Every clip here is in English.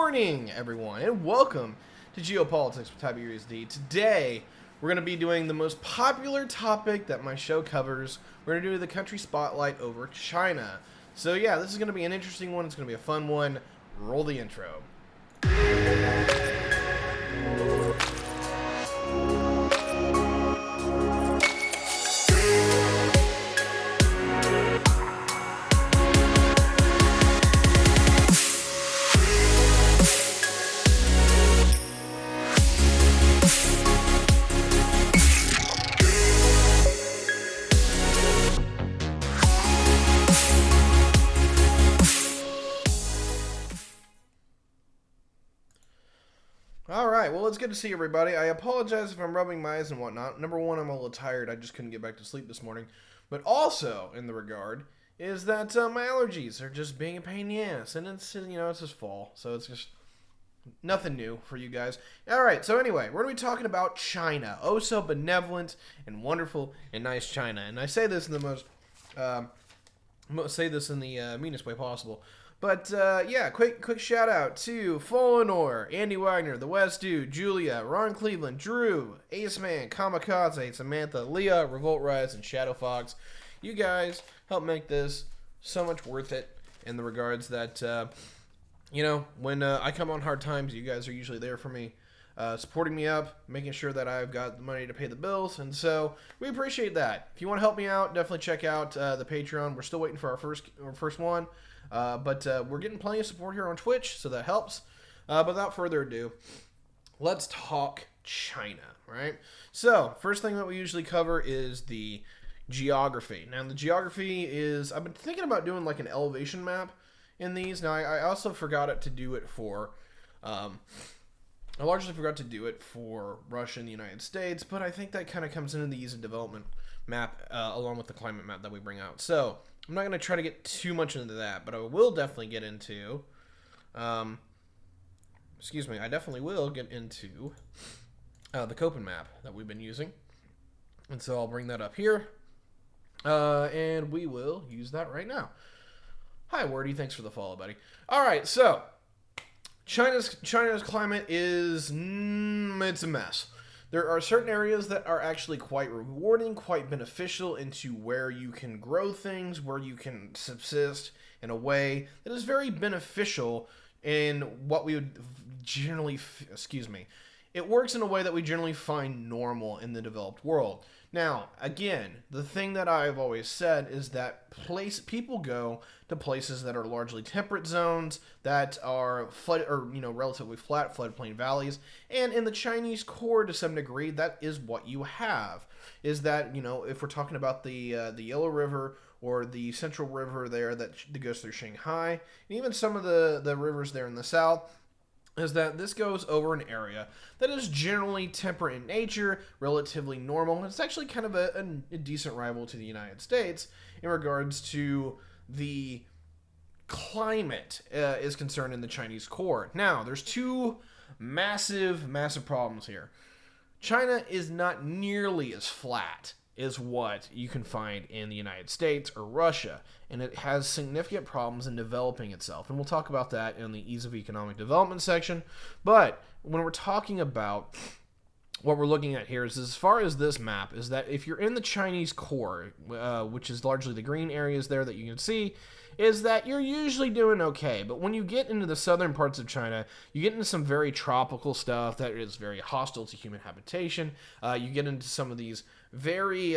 morning, everyone, and welcome to Geopolitics with Tyberius D. Today, we're going to be doing the most popular topic that my show covers. We're going to do the country spotlight over China. So yeah, this is going to be an interesting one. It's going to be a fun one. Roll the intro. Alright, well, it's good to see everybody. I apologize if I'm rubbing my eyes and whatnot. Number one, I'm a little tired. I just couldn't get back to sleep this morning. But also, in the regard, is that my allergies are just being a pain in the ass. And it's, it's just fall. So it's just nothing new for you guys. Alright, so anyway, we're going to be talking about China. Oh, so benevolent and wonderful and nice China. And I say this in the meanest way possible. But, yeah, quick shout out to Folenor, Andy Wagner, The West Dude, Julia, Ron Cleveland, Drew, Ace Man, Kamikaze, Samantha, Leah, Revolt Rise, and Shadow Fox. You guys help make this so much worth it in the regards that, when I come on hard times, you guys are usually there for me, supporting me up, making sure that I've got the money to pay the bills, and so we appreciate that. If you want to help me out, definitely check out the Patreon. We're still waiting for our first one. But we're getting plenty of support here on Twitch, so that helps. But without further ado, let's talk China, right? So, first thing that we usually cover is the geography. Now, the geography is, I've been thinking about doing like an elevation map in these. Now, I also forgot to do it for, I largely forgot to do it for Russia and the United States, but I think that kind of comes into the ease of development map along with the climate map that we bring out. So, I'm not going to try to get too much into that, but I will definitely get into, I definitely will get into the Copen map that we've been using. And so I'll bring that up here, and we will use that right now. Hi, Wordy. Thanks for the follow, buddy. All right, so China's climate is, it's a mess. There are certain areas that are actually quite rewarding, quite beneficial into where you can grow things, where you can subsist in a way that is very beneficial in what we would generally, it works in a way that we generally find normal in the developed world. Now, again, the thing that I've always said is that people go to places that are largely temperate zones, that are relatively flat floodplain valleys, and in the Chinese core, to some degree, that is what you have. Is that, if we're talking about the Yellow River or the Central River there that goes through Shanghai, and even some of the rivers there in the south, is that this goes over an area that is generally temperate in nature, relatively normal, and it's actually kind of a decent rival to the United States in regards to the climate is concerned in the Chinese core. Now, there's two massive problems here. China is not nearly as flat as what you can find in the United States or Russia, and it has significant problems in developing itself, and we'll talk about that in the ease of economic development section. But when we're talking about what we're looking at here is, as far as this map, is that if you're in the Chinese core, which is largely the green areas there that you can see, is that you're usually doing okay. But when you get into the southern parts of China, you get into some very tropical stuff that is very hostile to human habitation. You get into some of these very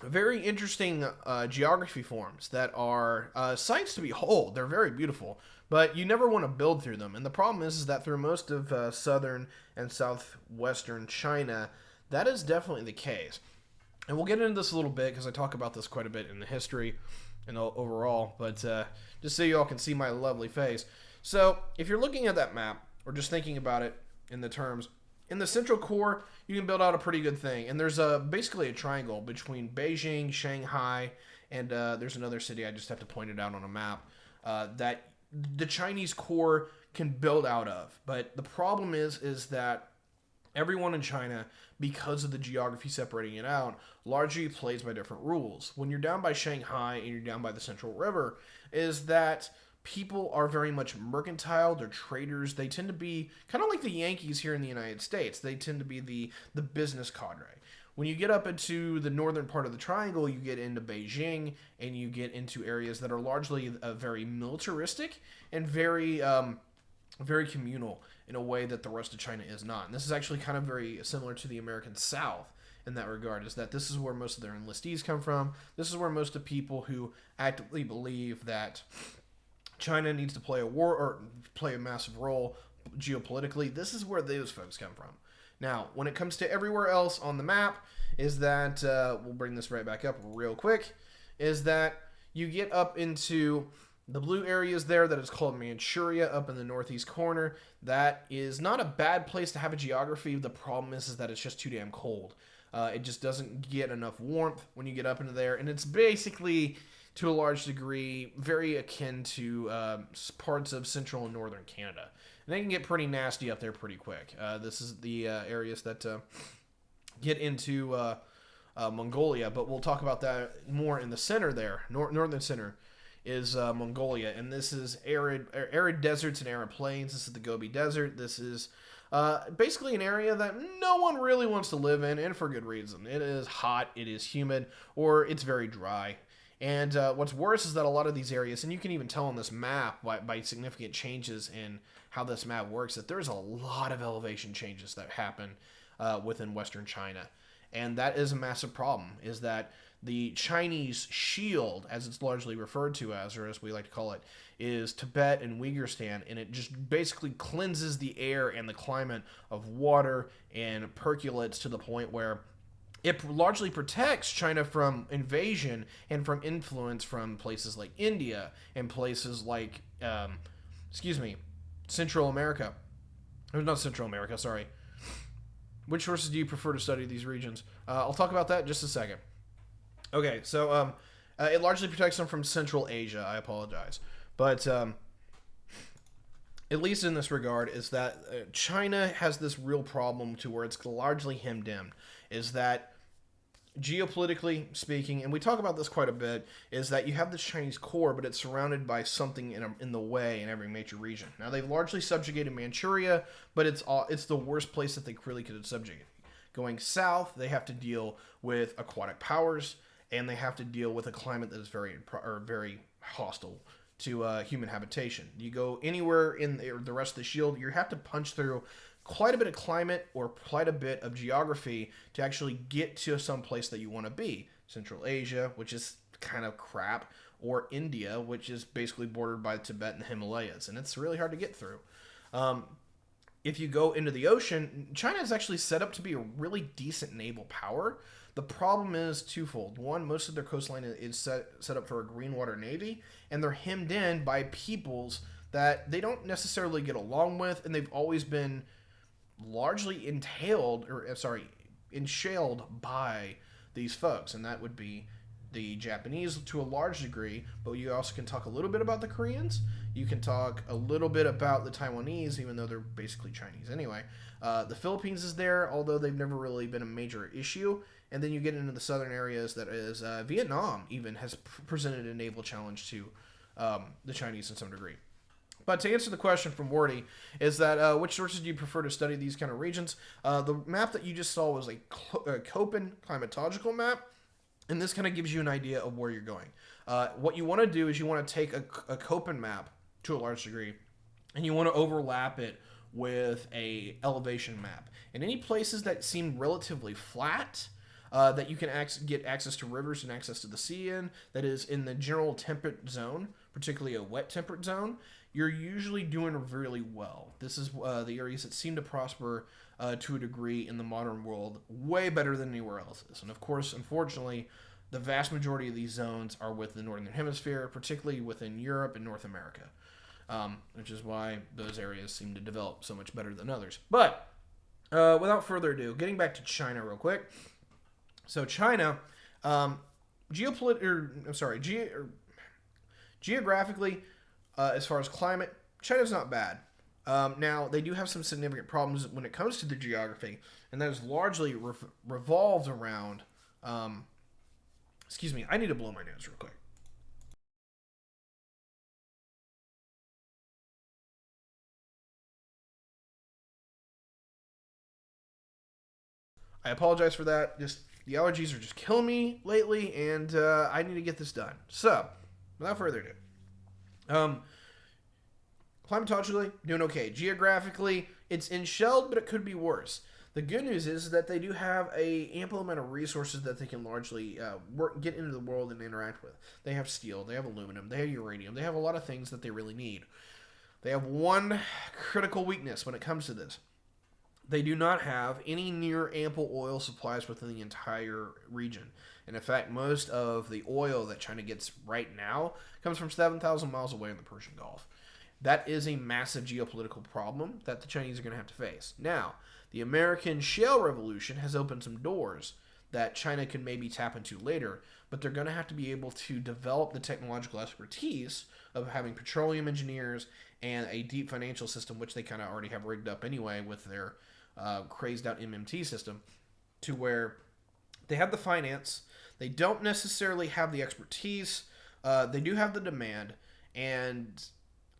interesting geography forms that are sights to behold. They're very beautiful, but you never want to build through them. And the problem is that through most of southern and southwestern China, that is definitely the case. And we'll get into this a little bit because I talk about this quite a bit in the history and overall, but just so you all can see my lovely face. So if you're looking at that map or just thinking about it in the terms, in the central core, you can build out a pretty good thing. And there's basically a triangle between Beijing, Shanghai, and there's another city, I just have to point it out on a map, that the Chinese core can build out of. But the problem is that everyone in China, because of the geography separating it out, largely plays by different rules. When you're down by Shanghai and you're down by the Central River, is that people are very much mercantile. They're traders. They tend to be kind of like the Yankees here in the United States. They tend to be the business cadre. When you get up into the northern part of the triangle, you get into Beijing, and you get into areas that are largely very militaristic and very communal in a way that the rest of China is not. And this is actually kind of very similar to the American South in that regard, is that this is where most of their enlistees come from. This is where most of people who actively believe that China needs to play a massive role geopolitically, this is where those folks come from. Now, when it comes to everywhere else on the map, is that, we'll bring this right back up real quick, is that you get up into the blue areas there that is called Manchuria up in the northeast corner. That is not a bad place to have a geography. The problem is that it's just too damn cold. It just doesn't get enough warmth when you get up into there, and it's basically, to a large degree, very akin to parts of central and northern Canada. And they can get pretty nasty up there pretty quick. This is the areas that get into Mongolia, but we'll talk about that more in the center there. Northern center is Mongolia, and this is arid deserts and arid plains. This is the Gobi Desert. This is basically an area that no one really wants to live in, and for good reason. It is hot, it is humid, or it's very dry. And what's worse is that a lot of these areas, and you can even tell on this map by significant changes in how this map works, that there's a lot of elevation changes that happen within Western China. And that is a massive problem, is that the Chinese shield, as it's largely referred to as, or as we like to call it, is Tibet and Uyghurstan, and it just basically cleanses the air and the climate of water and percolates to the point where it largely protects China from invasion and from influence from places like India and places like, Central America. Or not Central America, sorry. Which sources do you prefer to study these regions? I'll talk about that in just a second. Okay, so it largely protects them from Central Asia. I apologize. But at least in this regard, is that China has this real problem to where it's largely hemmed in. Is that geopolitically speaking, and we talk about this quite a bit, is that you have this Chinese core, but it's surrounded by something in the way in every major region. Now, they've largely subjugated Manchuria, but it's the worst place that they really could subjugate. Going south, they have to deal with aquatic powers, and they have to deal with a climate that is very hostile to human habitation. You go anywhere in the rest of the shield, you have to punch through quite a bit of climate or quite a bit of geography to actually get to some place that you want to be. Central Asia, which is kind of crap, or India, which is basically bordered by Tibet and the Himalayas, and it's really hard to get through. If you go into the ocean, China is actually set up to be a really decent naval power. The problem is twofold. One, most of their coastline is set up for a green water navy, and they're hemmed in by peoples that they don't necessarily get along with, and they've always been largely enshaled by these folks, and that would be the Japanese to a large degree, but you also can talk a little bit about the Koreans. You can talk a little bit about the Taiwanese, even though they're basically Chinese anyway. The Philippines is there, although they've never really been a major issue. And then you get into the southern areas, that is Vietnam even has presented a naval challenge to the Chinese in some degree. But to answer the question from Wordy, is that which sources do you prefer to study these kind of regions? The map that you just saw was a Köppen climatological map, and this kind of gives you an idea of where you're going. What you want to do is you want to take a Köppen map to a large degree, and you want to overlap it with a elevation map. And any places that seem relatively flat, that you can get access to rivers and access to the sea in, that is in the general temperate zone, particularly a wet temperate zone, you're usually doing really well. This is the areas that seem to prosper to a degree in the modern world way better than anywhere else is. And of course, unfortunately, the vast majority of these zones are within the Northern Hemisphere, particularly within Europe and North America, which is why those areas seem to develop so much better than others. But without further ado, getting back to China real quick. So China, geographically, as far as climate, China's not bad. Now, they do have some significant problems when it comes to the geography, and that is largely revolved around... I need to blow my nose real quick. I apologize for that. Just the allergies are just killing me lately, and I need to get this done. So, without further ado, climatologically, doing okay. Geographically, it's enshelled, but it could be worse. The good news is that they do have a ample amount of resources that they can largely get into the world and interact with. They have steel, they have aluminum, they have uranium, they have a lot of things that they really need. They have one critical weakness when it comes to this. They do not have any near ample oil supplies within the entire region. And in fact, most of the oil that China gets right now comes from 7,000 miles away in the Persian Gulf. That is a massive geopolitical problem that the Chinese are going to have to face. Now, the American shale revolution has opened some doors that China can maybe tap into later, but they're going to have to be able to develop the technological expertise of having petroleum engineers and a deep financial system, which they kind of already have rigged up anyway with their crazed out MMT system, to where they have the finance, they don't necessarily have the expertise, they do have the demand, and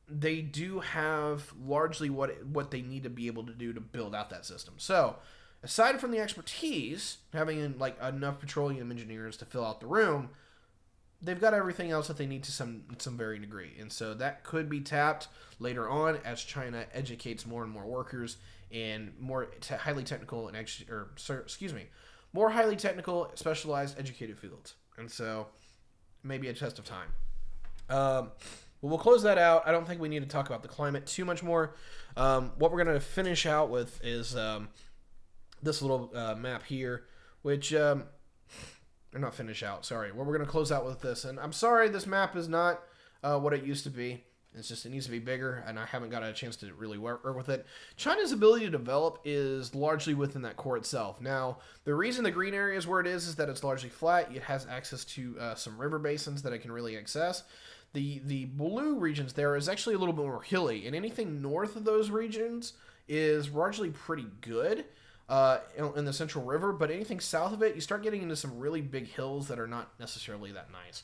they do have largely what they need to be able to do to build out that system. So, aside from the expertise, having like enough petroleum engineers to fill out the room, they've got everything else that they need to some varying degree. And so that could be tapped later on as China educates more and more workers in more highly technical and more highly technical, specialized, educated fields. And so maybe a test of time. We'll close that out. I don't think we need to talk about the climate too much more. What we're going to finish out with is this little map here, which, or not finish out, sorry. What we're going to close out with this. And I'm sorry this map is not what it used to be. It's just, it needs to be bigger, and I haven't got a chance to really work with it. China's ability to develop is largely within that core itself. Now, the reason the green area is where it is that it's largely flat. It has access to some river basins that it can really access. The blue regions there is actually a little bit more hilly, and anything north of those regions is largely pretty good in the Central River, but anything south of it, you start getting into some really big hills that are not necessarily that nice.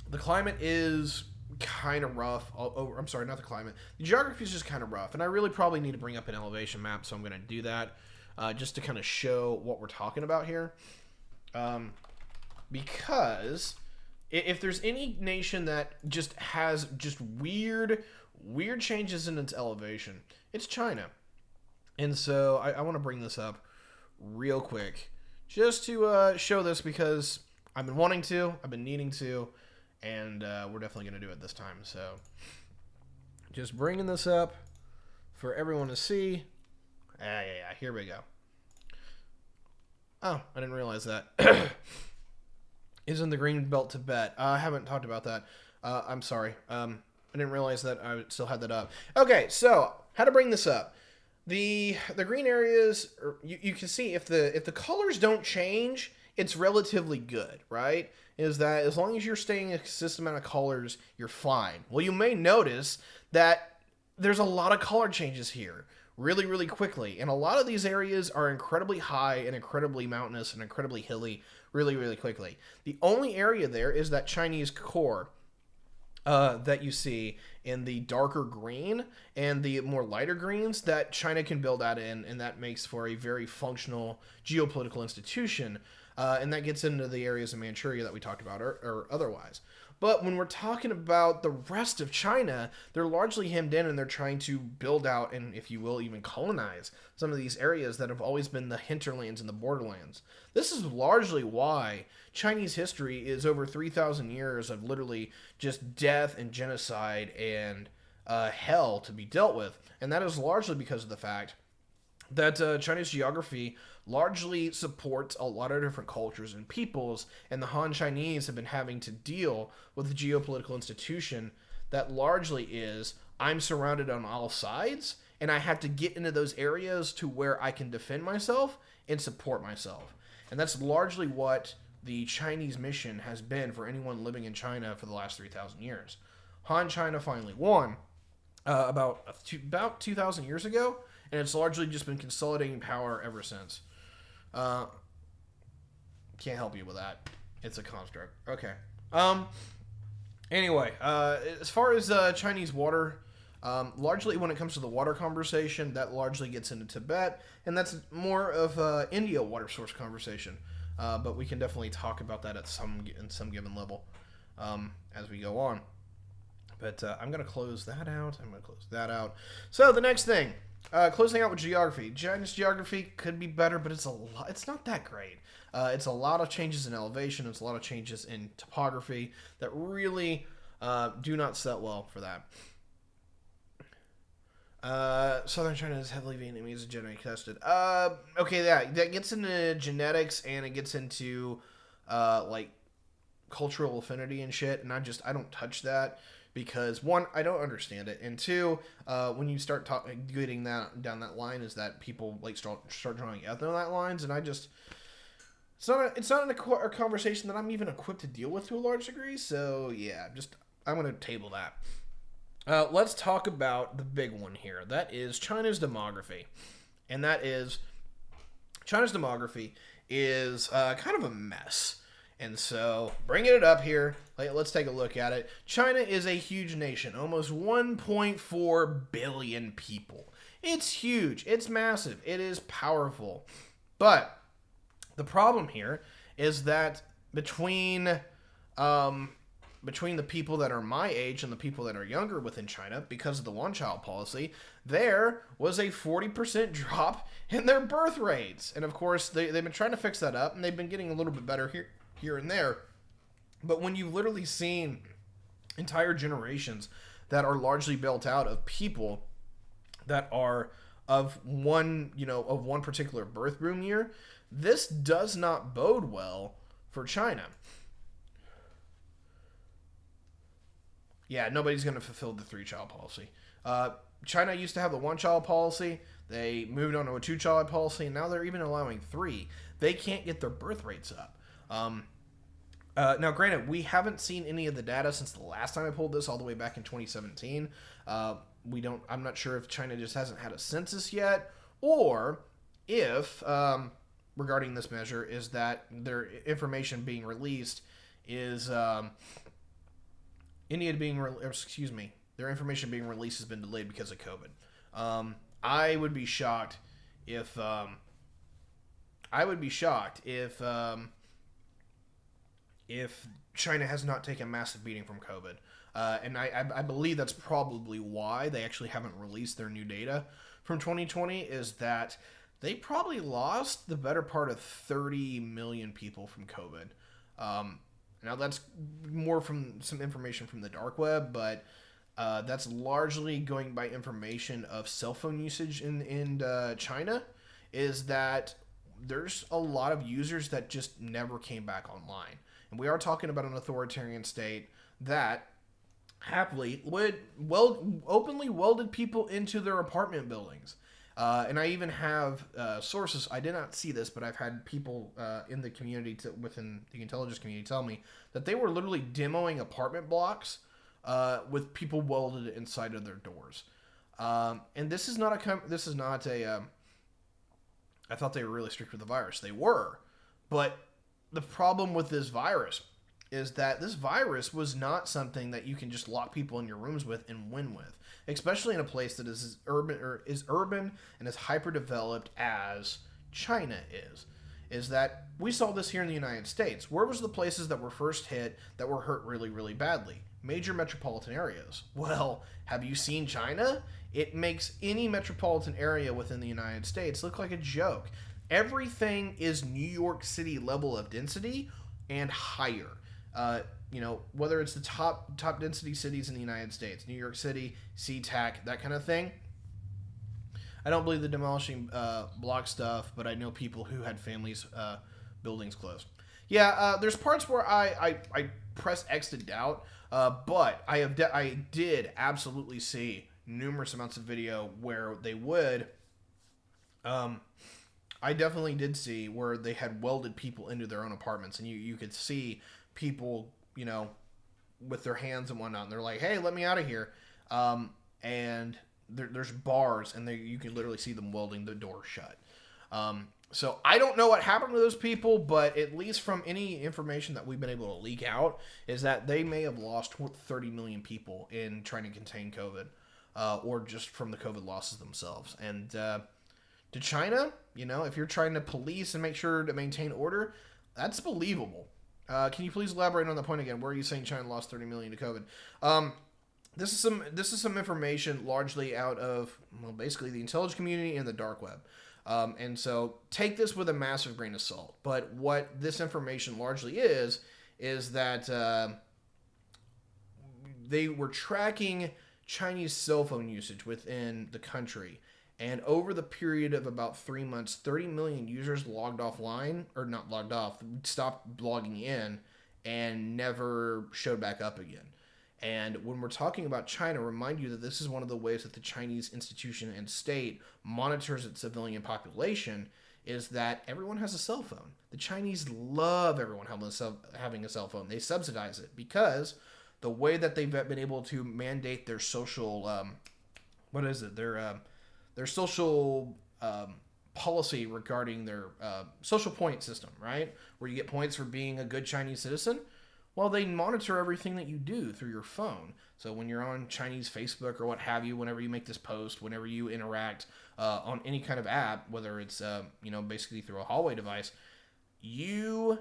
The climate is kind of rough. I'm sorry, not the climate. The geography is just kind of rough, and I really probably need to bring up an elevation map, so I'm going to do that just to kind of show what we're talking about here. Because if there's any nation that just has just weird changes in its elevation, it's China. And so I want to bring this up real quick just to show this, because I've been wanting to, I've been needing to, and we're definitely going to do it this time. So just bringing this up for everyone to see. Yeah, here we go. Oh, I didn't realize that. Isn't the green belt Tibet? I haven't talked about that. I'm sorry. I didn't realize that I still had that up. Okay, so how to bring this up. The green areas, you can see if the colors don't change, it's relatively good, right? Is that as long as you're staying a consistent amount of colors, you're fine. Well, you may notice that there's a lot of color changes here really, really quickly. And a lot of these areas are incredibly high and incredibly mountainous and incredibly hilly really, really quickly. The only area there is that Chinese core that you see in the darker green and the more lighter greens that China can build out in, and that makes for a very functional geopolitical institution. And that gets into the areas of Manchuria that we talked about or otherwise. But when we're talking about the rest of China, they're largely hemmed in, and they're trying to build out and, if you will, even colonize some of these areas that have always been the hinterlands and the borderlands. This is largely why Chinese history is over 3,000 years of literally just death and genocide and hell to be dealt with. And that is largely because of the fact that Chinese geography largely supports a lot of different cultures and peoples, and the Han Chinese have been having to deal with a geopolitical institution that largely is, I'm surrounded on all sides, and I have to get into those areas to where I can defend myself and support myself. And that's largely what the Chinese mission has been for anyone living in China for the last 3,000 years. Han China finally won about 2,000 years ago, and it's largely just been consolidating power ever since. Can't help you with that. It's a construct. Okay. Anyway, as far as Chinese water Largely, when it comes to the water conversation, that largely gets into Tibet, and that's more of India water source conversation. But we can definitely talk about that at some given level as we go on. But I'm going to close that out. I'm going to close that out. So the next thing, closing out with geography. China's geography could be better, but it's not that great. It's a lot of changes in elevation. It's a lot of changes in topography that really do not set well for that. Southern China is heavily Vietnamese and genetically tested. Okay, that gets into genetics and it gets into like cultural affinity and shit, and I don't touch that because one, I don't understand it, and two, when you start getting that down that line, is that people like start drawing ethno lines, and it's not a conversation that I'm even equipped to deal with to a large degree. So yeah, I'm gonna table that. Let's talk about the big one here. That is China's demography. And that is, China's demography is kind of a mess. And so, bringing it up here, let's take a look at it. China is a huge nation, almost 1.4 billion people. It's huge. It's massive. It is powerful. But the problem here is that between the people that are my age and the people that are younger within China, because of the one-child policy, there was a 40% drop in their birth rates. And of course, they've been trying to fix that up, and they've been getting a little bit better here and there. But when you've literally seen entire generations that are largely built out of people that are of one particular birth boom year, this does not bode well for China. Yeah, nobody's going to fulfill the 3-child policy. China used to have the 1-child policy. They moved on to a 2-child policy, and now they're even allowing 3. They can't get their birth rates up. Now, granted, we haven't seen any of the data since the last time I pulled this, all the way back in 2017. I'm not sure if China just hasn't had a census yet, or if, regarding this measure, is that their information being released is... their information being released has been delayed because of COVID. I would be shocked if China has not taken a massive beating from COVID. And I believe that's probably why they actually haven't released their new data from 2020, is that they probably lost the better part of 30 million people from COVID. Now, that's more from some information from the dark web, but that's largely going by information of cell phone usage in China, is that there's a lot of users that just never came back online. And we are talking about an authoritarian state that happily would openly welded people into their apartment buildings. And I even have sources. I did not see this, but I've had people in the community, within the intelligence community, tell me that they were literally demoing apartment blocks with people welded inside of their doors. And this is not a. I thought they were really strict with the virus. They were, but the problem with this virus is that this virus was not something that you can just lock people in your rooms with and win with, especially in a place that is urban and as hyper developed as China is that we saw this here in the United States. Where was the places that were first hit that were hurt really, really badly? Major metropolitan areas. Well, have you seen China? It makes any metropolitan area within the United States look like a joke. Everything is New York City level of density and higher. Whether it's the top density cities in the United States, New York City, SeaTac, that kind of thing. I don't believe the demolishing block stuff, but I know people who had families buildings closed. Yeah, there's parts where I press X to doubt, but I did absolutely see numerous amounts of video where they would. I definitely did see where they had welded people into their own apartments, and you could see people, with their hands and whatnot, and they're like, "Hey, let me out of here," and there's bars, and you can literally see them welding the door shut. So I don't know what happened to those people, but at least from any information that we've been able to leak out, is that they may have lost 30 million people in trying to contain COVID. or just from the COVID losses themselves. And to China, if you're trying to police and make sure to maintain order, that's believable. Can you please elaborate on the point again? Where are you saying China lost 30 million to COVID? This is some information largely out of, well, basically the intelligence community and the dark web. And so take this with a massive grain of salt. But what this information largely is that they were tracking Chinese cell phone usage within the country. And over the period of about 3 months, 30 million users logged offline, or not logged off, stopped logging in and never showed back up again. And when we're talking about China, remind you that this is one of the ways that the Chinese institution and state monitors its civilian population, is that everyone has a cell phone. The Chinese love everyone having a cell phone. They subsidize it because the way that they've been able to mandate their social, their social policy regarding their social point system, right? Where you get points for being a good Chinese citizen. Well, they monitor everything that you do through your phone. So when you're on Chinese Facebook or what have you, whenever you make this post, whenever you interact on any kind of app, whether it's basically through a hallway device, you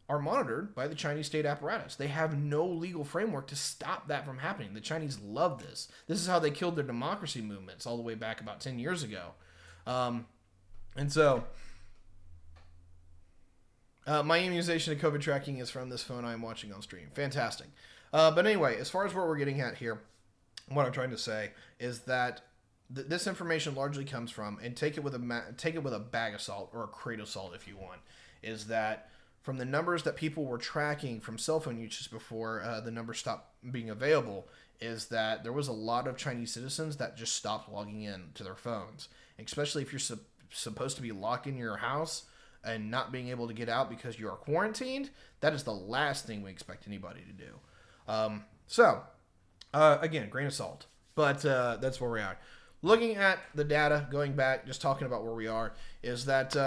are monitored by the Chinese state apparatus. They have no legal framework to stop that from happening. The Chinese love this. This is how they killed their democracy movements all the way back about 10 years ago. And so my immunization to COVID tracking is from this phone I am watching on stream. Fantastic. But anyway, as far as what we're getting at here, what I'm trying to say is that this information largely comes from, and take it with a bag of salt or a crate of salt if you want, is that from the numbers that people were tracking from cell phone usage before the numbers stopped being available, is that there was a lot of Chinese citizens that just stopped logging in to their phones, especially if you're supposed to be locked in your house and not being able to get out because you are quarantined. That is the last thing we expect anybody to do. Again, grain of salt, but that's where we are. Looking at the data, going back, just talking about where we are, is that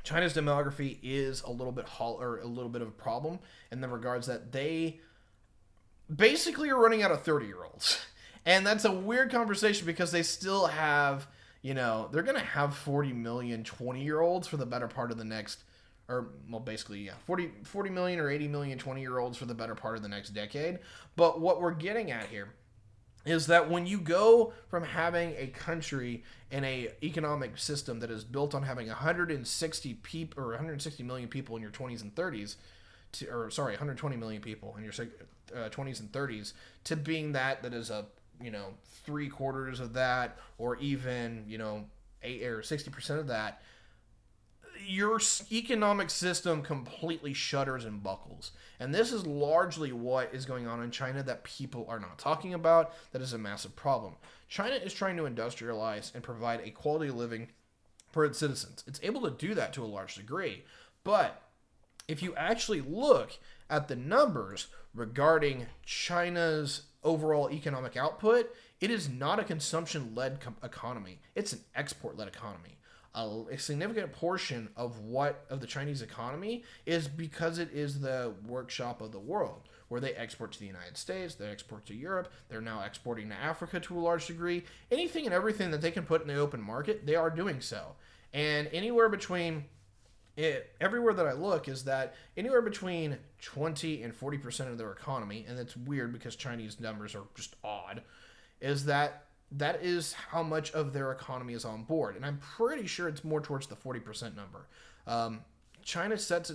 China's demography is a little bit of a problem in the regards that they basically are running out of 30-year-olds. And that's a weird conversation because they still have, they're going to have 40 million 20-year-olds for the better part of the next, 40 million or 80 million 20-year-olds for the better part of the next decade. But what we're getting at here is that when you go from having a country and a economic system that is built on having 160 million people in your 20s and 30s, 120 million people in your 20s and 30s, to being that is a 3/4 of that, or even 8 or 60% of that, your economic system completely shudders and buckles. And this is largely what is going on in China that people are not talking about. That is a massive problem. China is trying to industrialize and provide a quality of living for its citizens. It's able to do that to a large degree. But if you actually look at the numbers regarding China's overall economic output, it is not a consumption-led economy. It's an export-led economy. A significant portion of the Chinese economy is because it is the workshop of the world, where they export to the United States, they export to Europe, they're now exporting to Africa to a large degree. Anything and everything that they can put in the open market, they are doing so. And everywhere that I look is that anywhere between 20 and 40% of their economy, and it's weird because Chinese numbers are just odd, is that is how much of their economy is on board. And I'm pretty sure it's more towards the 40% number. China sets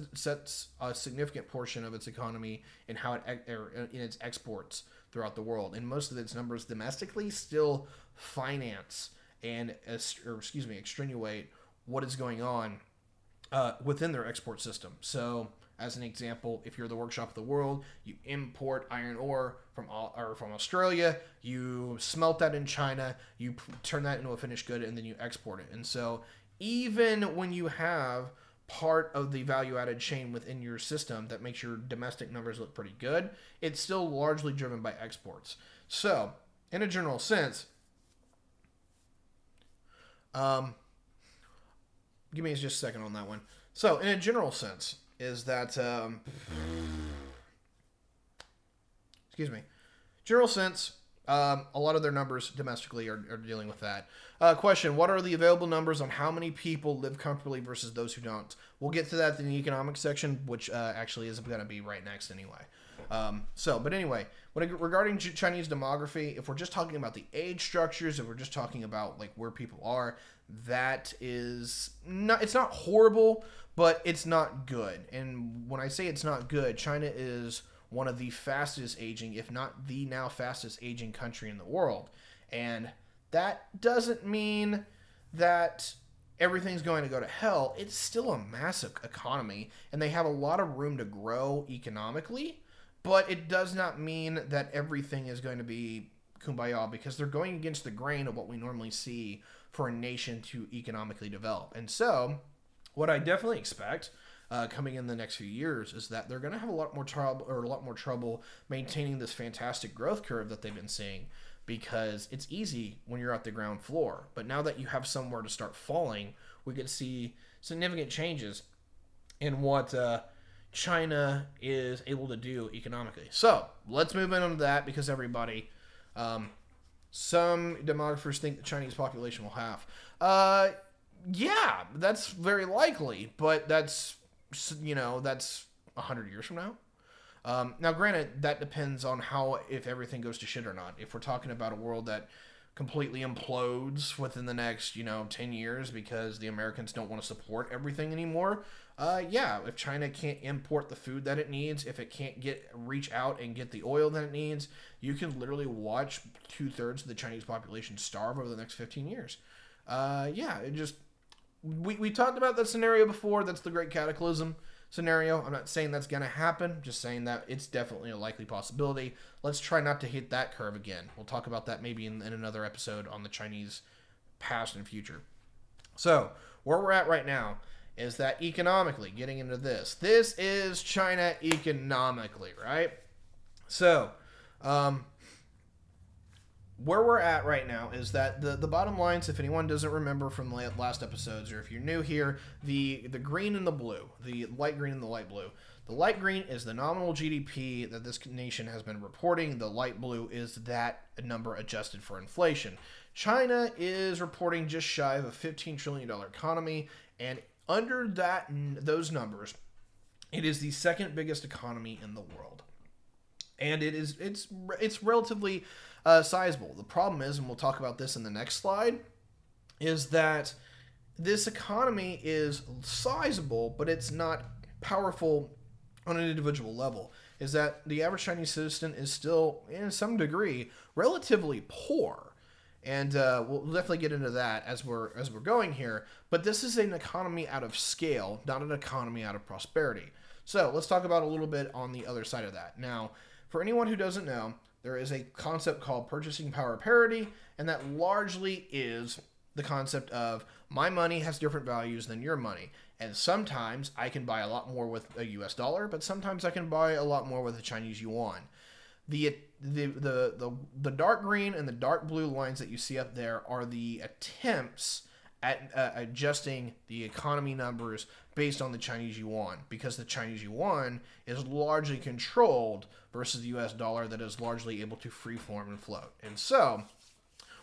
a significant portion of its economy in in its exports throughout the world. And most of its numbers domestically still finance and extenuate what is going on within their export system. So, as an example, if you're the workshop of the world, you import iron ore from Australia, you smelt that in China, you turn that into a finished good, and then you export it. And so, even when you have part of the value-added chain within your system that makes your domestic numbers look pretty good, it's still largely driven by exports. So, in a general sense, give me just a second on that one. So, in a general sense, is that, general sense, A lot of their numbers domestically are dealing with that. Question: what are the available numbers on how many people live comfortably versus those who don't? We'll get to that in the economics section, which actually is going to be right next anyway. But anyway, regarding Chinese demography, if we're just talking about the age structures, if we're just talking about like where people are, that is not, it's not horrible, but it's not good. And when I say it's not good, China is one of the fastest aging, if not the now fastest aging country in the world. And that doesn't mean that everything's going to go to hell. It's still a massive economy, and they have a lot of room to grow economically, but it does not mean that everything is going to be kumbaya, because they're going against the grain of what we normally see for a nation to economically develop. And so, what I definitely expect coming in the next few years is that they're going to have a lot more trouble maintaining this fantastic growth curve that they've been seeing, because it's easy when you're at the ground floor. But now that you have somewhere to start falling, we could see significant changes in what China is able to do economically. So let's move into that, because everybody, some demographers think the Chinese population will halve. Yeah, that's very likely, but that's 100 years from now. Now, granted, that depends on if everything goes to shit or not. If we're talking about a world that completely implodes within the next, 10 years because the Americans don't want to support everything anymore, if China can't import the food that it needs, if it can't reach out and get the oil that it needs, you can literally watch 2/3 of the Chinese population starve over the next 15 years. We talked about that scenario before. That's the Great Cataclysm scenario. I'm not saying that's going to happen, just saying that it's definitely a likely possibility. Let's try not to hit that curve again. We'll talk about that maybe in another episode on the Chinese past and future. So, where we're at right now is that economically, getting into this is China economically, right? So, where we're at right now is that the bottom lines, if anyone doesn't remember from the last episodes, or if you're new here, the green and the blue, the light green and the light blue. The light green is the nominal GDP that this nation has been reporting. The light blue is that number adjusted for inflation. China is reporting just shy of a $15 trillion economy, and under those numbers, it is the second biggest economy in the world. And it's relatively sizable. The problem is, and we'll talk about this in the next slide, is that this economy is sizable, but it's not powerful on an individual level. Is that the average Chinese citizen is still, in some degree, relatively poor. And we'll definitely get into that as we're going here. But this is an economy out of scale, not an economy out of prosperity. So let's talk about a little bit on the other side of that. Now, for anyone who doesn't know, there is a concept called purchasing power parity, and that largely is the concept of my money has different values than your money. And sometimes I can buy a lot more with a US dollar, but sometimes I can buy a lot more with a Chinese yuan. The dark green and the dark blue lines that you see up there are the attempts at adjusting the economy numbers based on the Chinese yuan, because the Chinese yuan is largely controlled versus the US dollar that is largely able to freeform and float. And so,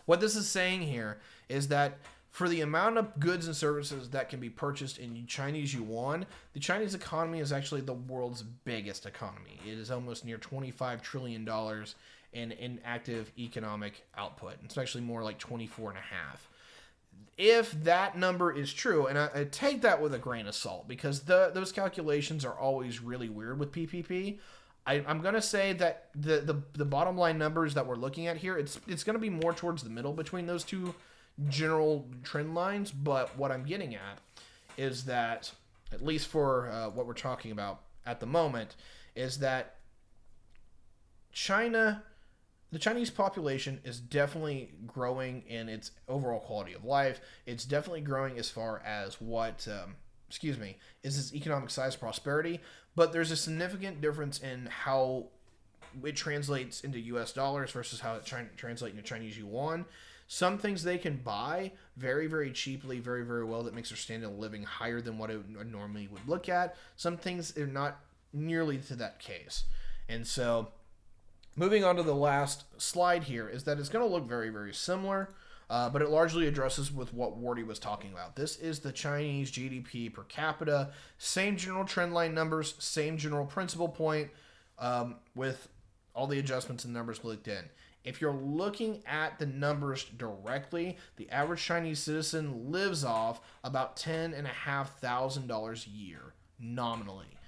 what this is saying here is that for the amount of goods and services that can be purchased in Chinese yuan, the Chinese economy is actually the world's biggest economy. It is almost near $25 trillion in active economic output. It's actually more like 24.5. If that number is true, and I take that with a grain of salt, because those calculations are always really weird with PPP, I'm going to say that the bottom line numbers that we're looking at here, it's going to be more towards the middle between those two general trend lines. But what I'm getting at is that, at least for what we're talking about at the moment, is that the Chinese population is definitely growing in its overall quality of life. It's definitely growing as far as what, is its economic size, prosperity. But there's a significant difference in how it translates into US dollars versus how it translates into Chinese yuan. Some things they can buy very, very cheaply, very, very well, that makes their standard of living higher than what it normally would look at. Some things are not nearly to that case. And so Moving on to the last slide here is that it's going to look very, very similar, but it largely addresses with what Wardy was talking about. This is the Chinese GDP per capita, same general trend line numbers, same general principal point, with all the adjustments and numbers looked in. If you're looking at the numbers directly, the average Chinese citizen lives off about $10,500 a year nominally.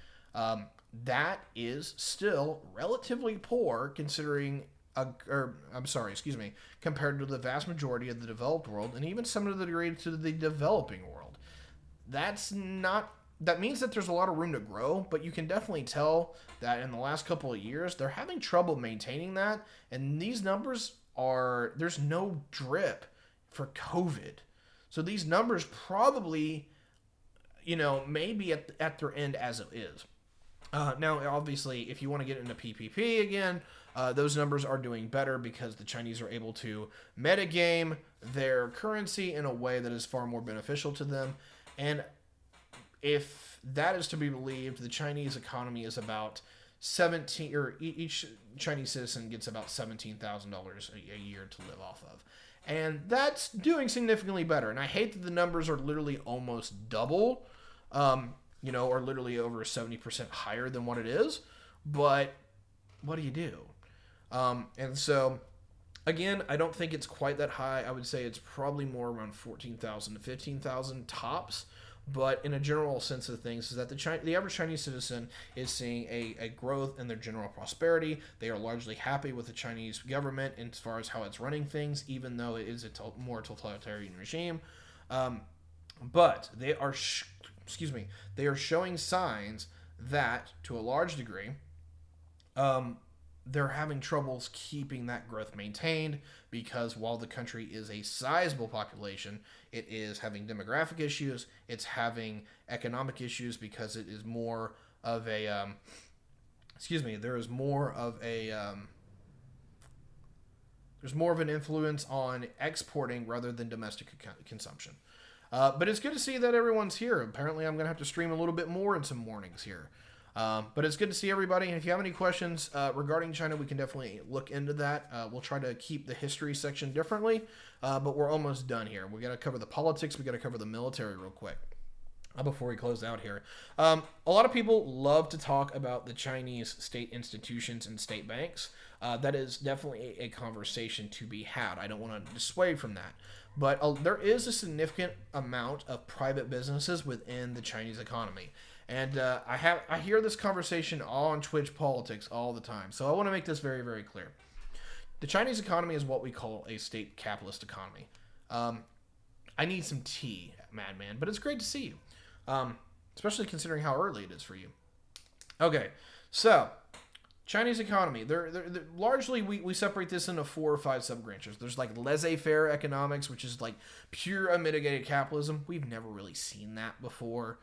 That is still relatively poor considering, compared to the vast majority of the developed world and even some of the degree to the developing world. That means that there's a lot of room to grow, but you can definitely tell that in the last couple of years, they're having trouble maintaining that. And these numbers there's no drip for COVID. So these numbers probably, maybe at their end as it is. Now, obviously, if you want to get into PPP again, those numbers are doing better because the Chinese are able to metagame their currency in a way that is far more beneficial to them. And if that is to be believed, the Chinese economy is about each Chinese citizen gets about $17,000 a year to live off of. And that's doing significantly better. And I hate that the numbers are literally almost double, or literally over 70% higher than what it is. But what do you do? And so, again, I don't think it's quite that high. I would say it's probably more around 14,000 to 15,000 tops. But in a general sense of things, is that the average Chinese citizen is seeing a growth in their general prosperity. They are largely happy with the Chinese government as far as how it's running things, even though it is a more totalitarian regime. But they are, they are showing signs that, to a large degree, they're having troubles keeping that growth maintained because while the country is a sizable population, it is having demographic issues, it's having economic issues because it is more of a, there's more of an influence on exporting rather than domestic consumption. But it's good to see that everyone's here. Apparently I'm going to have to stream a little bit more in some mornings here. But it's good to see everybody. And if you have any questions regarding China, we can definitely look into that. We'll try to keep the history section differently, but we're almost done here. We got to cover the politics. We got to cover the military real quick before we close out here. A lot of people love to talk about the Chinese state institutions and state banks. That is definitely a conversation to be had. I don't want to dissuade from that. But there is a significant amount of private businesses within the Chinese economy. And I hear this conversation on Twitch politics all the time. So I want to make this very, very clear. The Chinese economy is what we call a state capitalist economy. I need some tea, Madman, but it's great to see you. Especially considering how early it is for you. Okay, so Chinese economy. They're largely, we separate this into 4 or 5 sub-branches. There's like laissez-faire economics, which is like pure unmitigated capitalism. We've never really seen that before.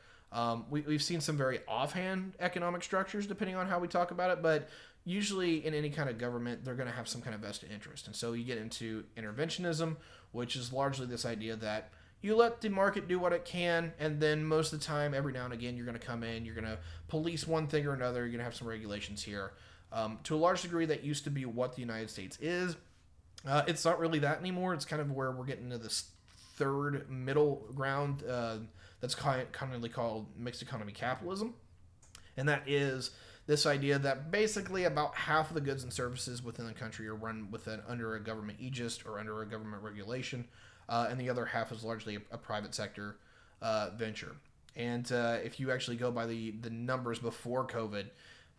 We've seen some very offhand economic structures depending on how we talk about it, but usually in any kind of government, they're going to have some kind of vested interest. And so you get into interventionism, which is largely this idea that you let the market do what it can, and then most of the time, every now and again, you're going to come in, you're going to police one thing or another, you're going to have some regulations here. To a large degree, that used to be what the United States is. It's not really that anymore. It's kind of where we're getting into this third middle ground that's commonly called mixed economy capitalism. And that is this idea that basically about half of the goods and services within the country are run under a government aegis or under a government regulation, and the other half is largely a private sector venture. And if you actually go by the numbers before COVID,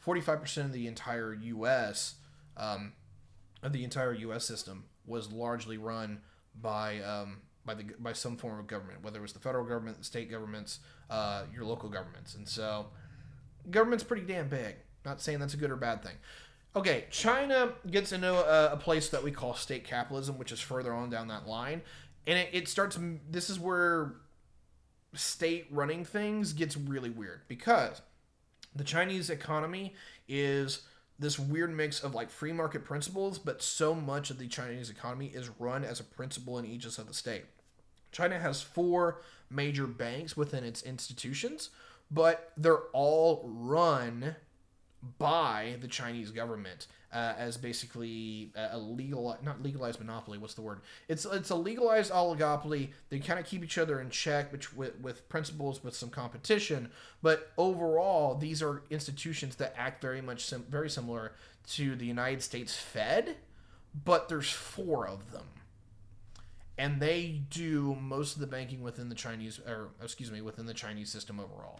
45% of the entire U.S. System was largely run by some form of government, whether it was the federal government, the state governments, your local governments. And so government's pretty damn big. Not saying that's a good or bad thing. Okay, China gets into a place that we call state capitalism, which is further on down that line. And it starts, this is where state running things gets really weird, because the Chinese economy is this weird mix of like free market principles, but so much of the Chinese economy is run as a principle and aegis of the state. China has 4 major banks within its institutions, but they're all run by the Chinese government as basically a not legalized monopoly. What's the word? It's a legalized oligopoly. They kind of keep each other in check, with principles, with some competition. But overall, these are institutions that act very similar to the United States Fed, but there's 4 of them, and they do most of the banking within the within the Chinese system overall.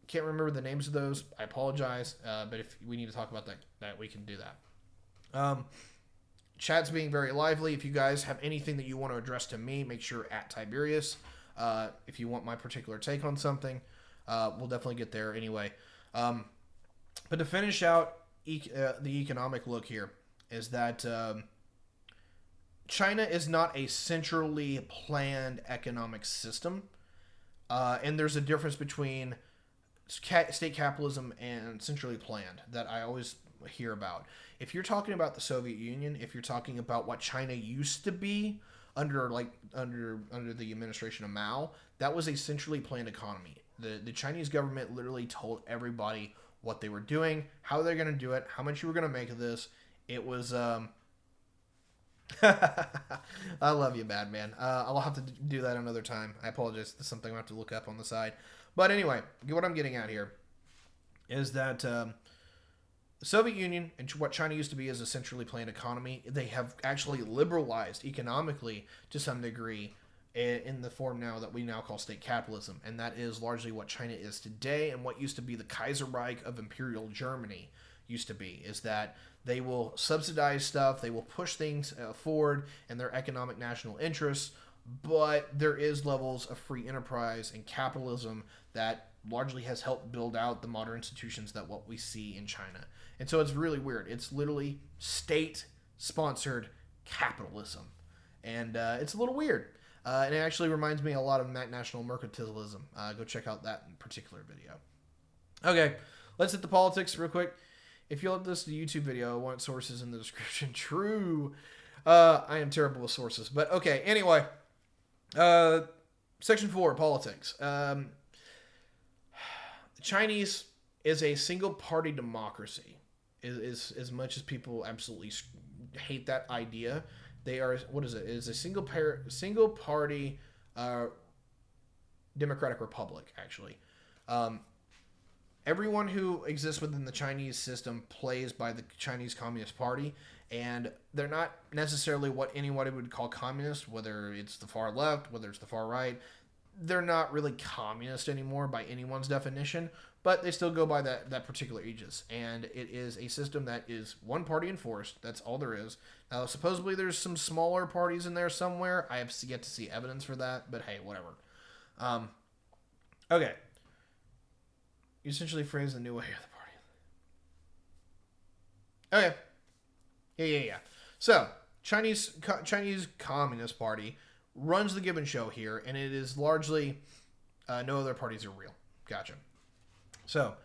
Can't remember the names of those. I apologize, but if we need to talk about that we can do that. Chat's being very lively. If you guys have anything that you want to address to me, make sure at Tyberius. If you want my particular take on something, we'll definitely get there anyway. But to finish out the economic look here is that China is not a centrally planned economic system, and there's a difference between state capitalism and centrally planned that I always hear about. If you're talking about the Soviet Union, if you're talking about what China used to be under the administration of Mao, that was a centrally planned economy. The Chinese government literally told everybody what they were doing, how they're going to do it, how much you were going to make of this. It was I love you, bad man. I'll have to do that another time. I apologize. That's something I have to look up on the side. But anyway, what I'm getting at here is that the Soviet Union and what China used to be as a centrally planned economy, they have actually liberalized economically to some degree in the form now that we now call state capitalism. And that is largely what China is today, and what used to be the Kaiserreich of Imperial Germany used to be, is that they will subsidize stuff, they will push things forward in their economic national interests, but there is levels of free enterprise and capitalism that largely has helped build out the modern institutions that what we see in China. And so it's really weird. It's literally state-sponsored capitalism. And it's a little weird. And it actually reminds me a lot of national mercantilism. Go check out that particular video. Okay, let's hit the politics real quick. If you love this YouTube video, I want sources in the description. True. I am terrible with sources. But okay, anyway. Section 4, politics. The Chinese is a single-party democracy. As much as people absolutely hate that idea, they are, what is it? It is a single-party democratic republic, actually. Everyone who exists within the Chinese system plays by the Chinese Communist Party, and they're not necessarily what anybody would call communist, whether it's the far left, whether it's the far right. They're not really communist anymore by anyone's definition, but they still go by that particular aegis. And it is a system that is one party enforced. That's all there is. Now, supposedly there's some smaller parties in there somewhere. I have yet to see evidence for that, but hey, whatever. Okay. You essentially phrase the new way of the party. Okay. Yeah. So, Chinese Communist Party runs the given show here, and it is largely no other parties are real. Gotcha. So,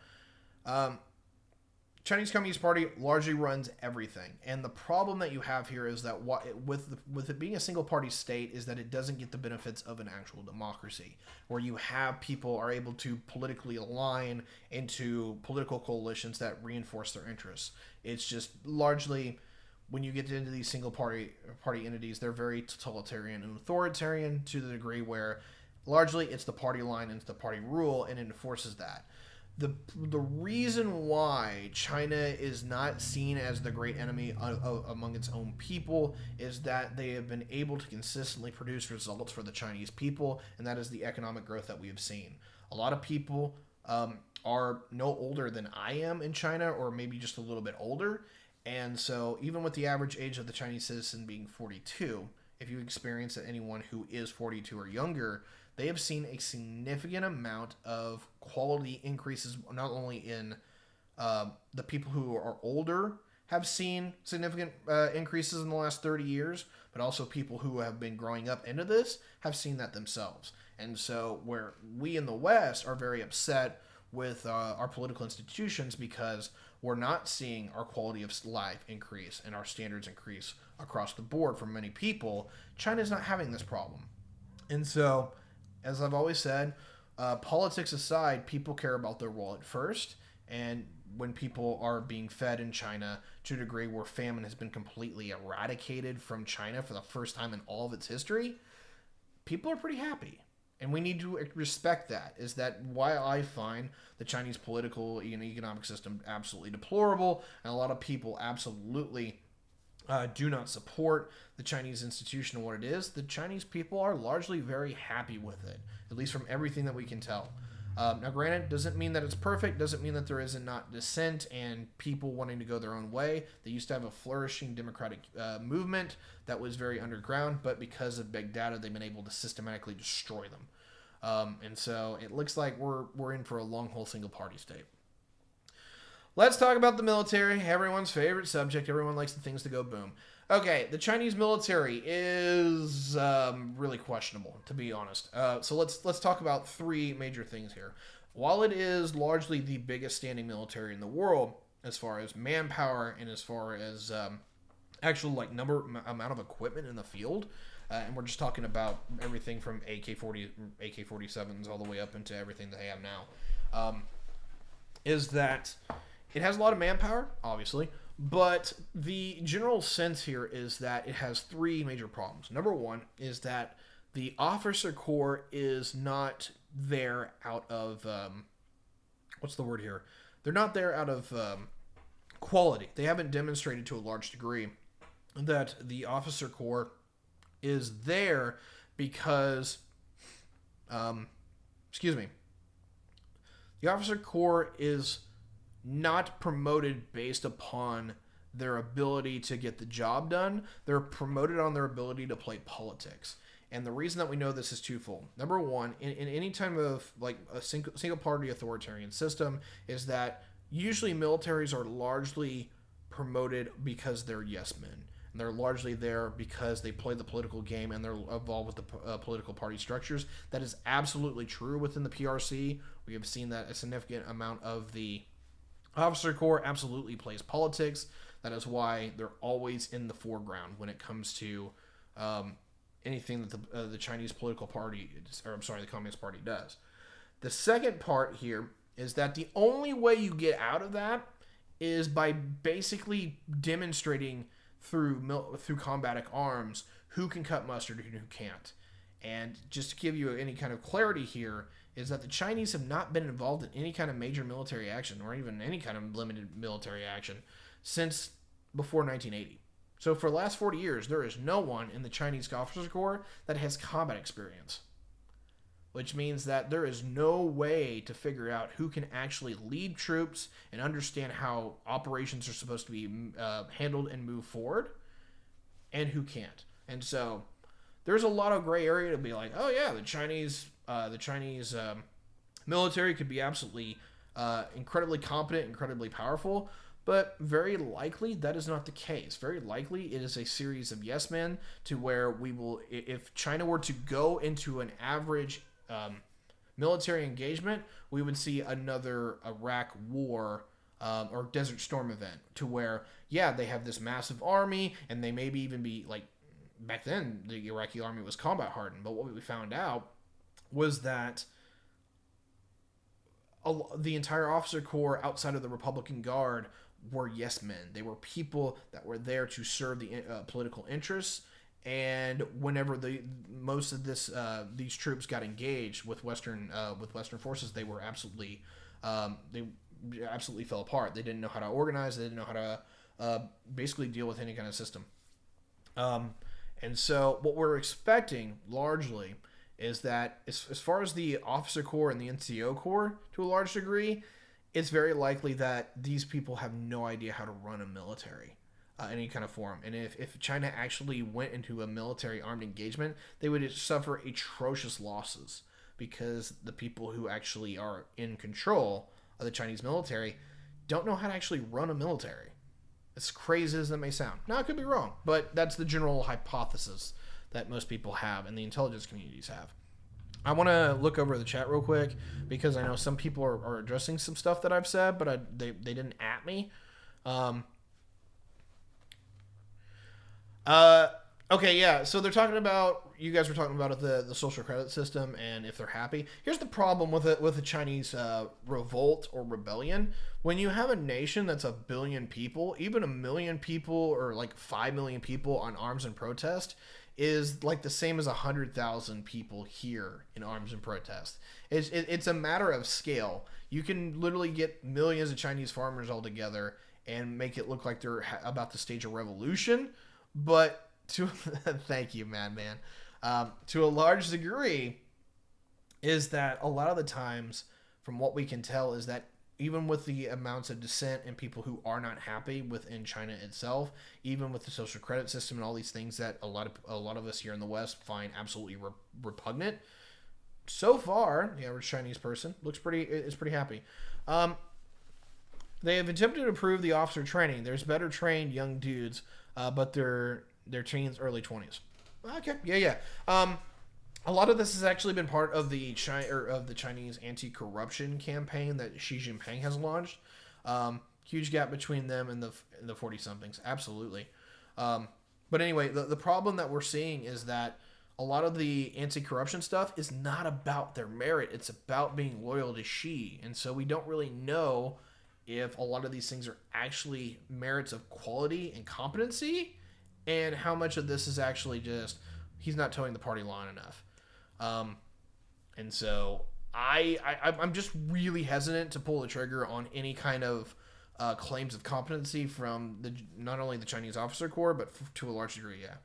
Chinese Communist Party largely runs everything, and the problem that you have here is that with it being a single party state is that it doesn't get the benefits of an actual democracy, where you have people are able to politically align into political coalitions that reinforce their interests. It's just largely, when you get into these single party entities, they're very totalitarian and authoritarian to the degree where largely it's the party line and it's the party rule, and it enforces that. The reason why China is not seen as the great enemy among its own people is that they have been able to consistently produce results for the Chinese people, and that is the economic growth that we have seen. A lot of people are no older than I am in China, or maybe just a little bit older, and so even with the average age of the Chinese citizen being 42, if you experience that anyone who is 42 or younger, they have seen a significant amount of quality increases, not only in the people who are older have seen significant increases in the last 30 years, but also people who have been growing up into this have seen that themselves. And so where we in the West are very upset with our political institutions because we're not seeing our quality of life increase and our standards increase across the board for many people, China's not having this problem. And so, as I've always said, politics aside, people care about their wallet first, And when people are being fed in China to a degree where famine has been completely eradicated from China for the first time in all of its history, people are pretty happy. And we need to respect that. Is that why I find the Chinese political and economic system absolutely deplorable, and a lot of people absolutely do not support the Chinese institution and what it is. The Chinese people are largely very happy with it, at least from everything that we can tell. Now, granted, doesn't mean that it's perfect, doesn't mean that there isn't not dissent and people wanting to go their own way. They used to have a flourishing democratic movement that was very underground, but because of big data, they've been able to systematically destroy them. And so it looks like we're in for a long-haul single-party state. Let's talk about the military, everyone's favorite subject. Everyone likes the things to go boom. Okay, the Chinese military is really questionable, to be honest. So let's talk about three major things here. While it is largely the biggest standing military in the world, as far as manpower and as far as actual amount of equipment in the field, and we're just talking about everything from AK-47s all the way up into everything they have now, is that it has a lot of manpower, obviously, but the general sense here is that it has three major problems. Number one is that the officer corps is not there out of, what's the word here? They're not there out of quality. They haven't demonstrated to a large degree that the officer corps is there because, the officer corps is not promoted based upon their ability to get the job done. They're promoted on their ability to play politics. And the reason that we know this is twofold. Number one, in any time of like a single party authoritarian system, is that usually militaries are largely promoted because they're yes men. And they're largely there because they play the political game and they're involved with the political party structures. That is absolutely true within the PRC. We have seen that a significant amount of the officer corps absolutely plays politics. That is why they're always in the foreground when it comes to anything that the Chinese political party, the Communist Party does. The second part here is that the only way you get out of that is by basically demonstrating through combatic arms who can cut mustard and who can't. And just to give you any kind of clarity here, is that the Chinese have not been involved in any kind of major military action or even any kind of limited military action since before 1980. So for the last 40 years, there is no one in the Chinese officer corps that has combat experience, which means that there is no way to figure out who can actually lead troops and understand how operations are supposed to be handled and move forward, and who can't. And so there's a lot of gray area to be like, oh yeah, the Chinese military could be absolutely incredibly competent, incredibly powerful, but very likely that is not the case. Very likely it is a series of yes men to where we will, if China were to go into an average military engagement, we would see another Iraq war or Desert Storm event to where, yeah, they have this massive army and they maybe even be like, back then the Iraqi army was combat hardened, but what we found out was that the entire officer corps outside of the Republican Guard were yes men. They were people that were there to serve the political interests. And whenever most of these troops got engaged with Western forces, they were absolutely fell apart. They didn't know how to organize. They didn't know how to basically deal with any kind of system. And so what we're expecting largely is that as far as the officer corps and the NCO corps, to a large degree, it's very likely that these people have no idea how to run a military, any kind of form. And if China actually went into a military armed engagement, they would suffer atrocious losses because the people who actually are in control of the Chinese military don't know how to actually run a military. As crazy as that may sound. Now, I could be wrong, but that's the general hypothesis that most people have and the intelligence communities have. I want to look over the chat real quick because I know some people are addressing some stuff that I've said, but they didn't at me. Okay, yeah. So they're talking about, you guys were talking about the social credit system and if they're happy. Here's the problem with it, with the Chinese revolt or rebellion. When you have a nation that's 1 billion people, even 1 million people or like 5 million people on arms and protest is like the same as 100,000 people here in arms and protest. It's a matter of scale. You can literally get millions of Chinese farmers all together and make it look like they're about to stage a revolution, but to thank you, madman. To a large degree, is that a lot of the times, from what we can tell, is that even with the amounts of dissent and people who are not happy within China itself, even with the social credit system and all these things that a lot of us here in the West find absolutely repugnant, so far the average Chinese person is pretty happy. They have attempted to improve the officer training. There's better trained young dudes, but they're teens, early 20s. Okay, yeah. A lot of this has actually been part of the Chinese anti-corruption campaign that Xi Jinping has launched. Huge gap between them and the 40 somethings, absolutely. But anyway, the problem that we're seeing is that a lot of the anti-corruption stuff is not about their merit; it's about being loyal to Xi, and so we don't really know if a lot of these things are actually merits of quality and competency, and how much of this is actually just he's not towing the party line enough. And so I'm just really hesitant to pull the trigger on any kind of claims of competency from not only the Chinese officer corps, but to a large degree, yeah.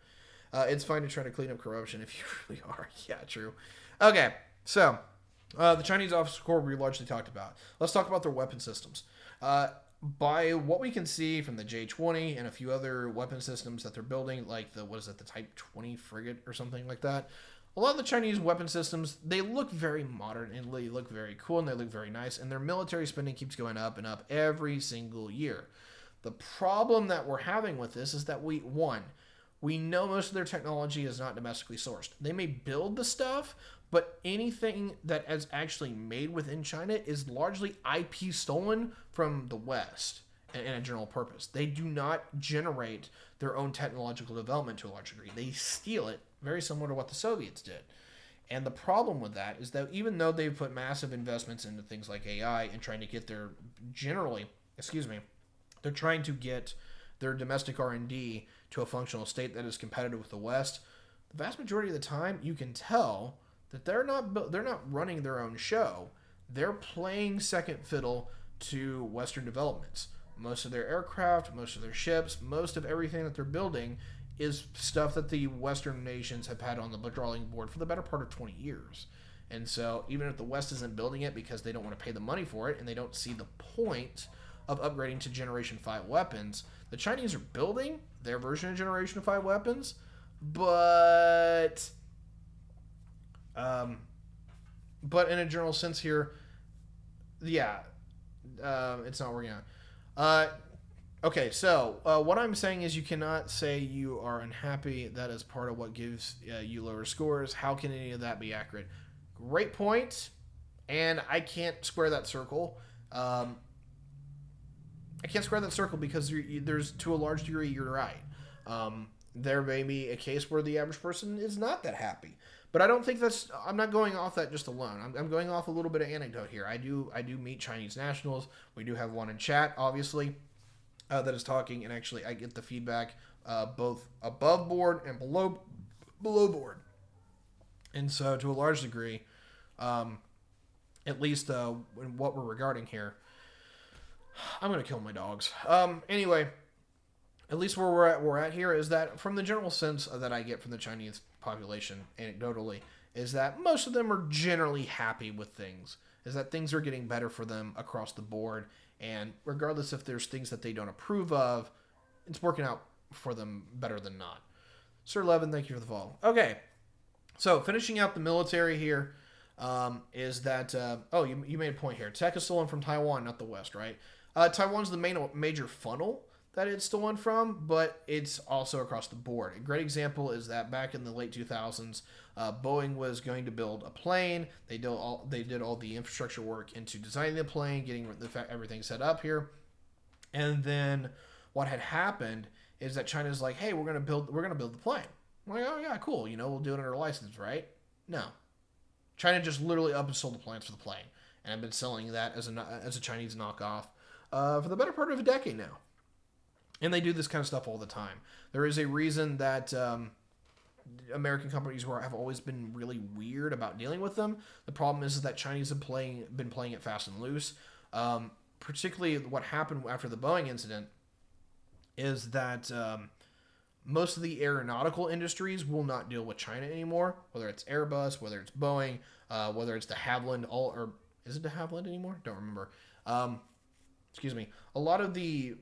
It's fine to try to clean up corruption if you really are. Yeah, true. Okay, so the Chinese officer corps we largely talked about. Let's talk about their weapon systems. By what we can see from the J-20 and a few other weapon systems that they're building, like the Type 20 frigate or something like that, a lot of the Chinese weapon systems, they look very modern and they look very cool and they look very nice, and their military spending keeps going up and up every single year. The problem that we're having with this is that we know most of their technology is not domestically sourced. They may build the stuff, but anything that is actually made within China is largely IP stolen from the West in a general purpose. They do not generate their own technological development to a large degree. They steal it, very similar to what the Soviets did. And the problem with that is that even though they've put massive investments into things like AI and trying to get they're trying to get their domestic R&D to a functional state that is competitive with the West, the vast majority of the time you can tell that they're not running their own show. They're playing second fiddle to Western developments. Most of their aircraft, most of their ships, most of everything that they're building is stuff that the Western nations have had on the drawing board for the better part of 20 years. And so even if the West isn't building it because they don't want to pay the money for it and they don't see the point of upgrading to Generation 5 weapons, the Chinese are building their version of Generation 5 weapons, but in a general sense here, yeah, it's not working out. Okay, so what I'm saying is you cannot say you are unhappy. That is part of what gives you lower scores. How can any of that be accurate? Great point, and I can't square that circle. I can't square that circle because there's, to a large degree, you're right. There may be a case where the average person is not that happy. But I don't think I'm not going off that just alone. I'm going off a little bit of anecdote here. I do meet Chinese nationals. We do have one in chat, obviously, that is talking, and actually I get the feedback both above board and below board. And so, to a large degree, at least in what we're regarding here, I'm going to kill my dogs. Anyway, at least where we're at here is that from the general sense that I get from the Chinese population, anecdotally, is that most of them are generally happy with things. Is that things are getting better for them across the board, and regardless if there's things that they don't approve of, it's working out for them better than not. Sir Levin, thank you for the follow. Okay, so finishing out the military here is that you made a point here. Tech is stolen from Taiwan, not the West, right? Taiwan's the major funnel that it's stolen from, but it's also across the board. A great example is that back in the late 2000s, Boeing was going to build a plane. They did all the infrastructure work into designing the plane, getting everything set up here, and then what had happened is that China's like, hey, we're gonna build the plane. I'm like, oh yeah, cool. We'll do it under license, right? No. China just literally up and sold the plants for the plane, and I've been selling that as a Chinese knockoff for the better part of a decade now. And they do this kind of stuff all the time. There is a reason that American companies have always been really weird about dealing with them. The problem is that Chinese have been playing it fast and loose. Particularly what happened after the Boeing incident is that most of the aeronautical industries will not deal with China anymore, whether it's Airbus, whether it's Boeing, whether it's de Havilland, or is it de Havilland anymore? Don't remember. Excuse me. A lot of the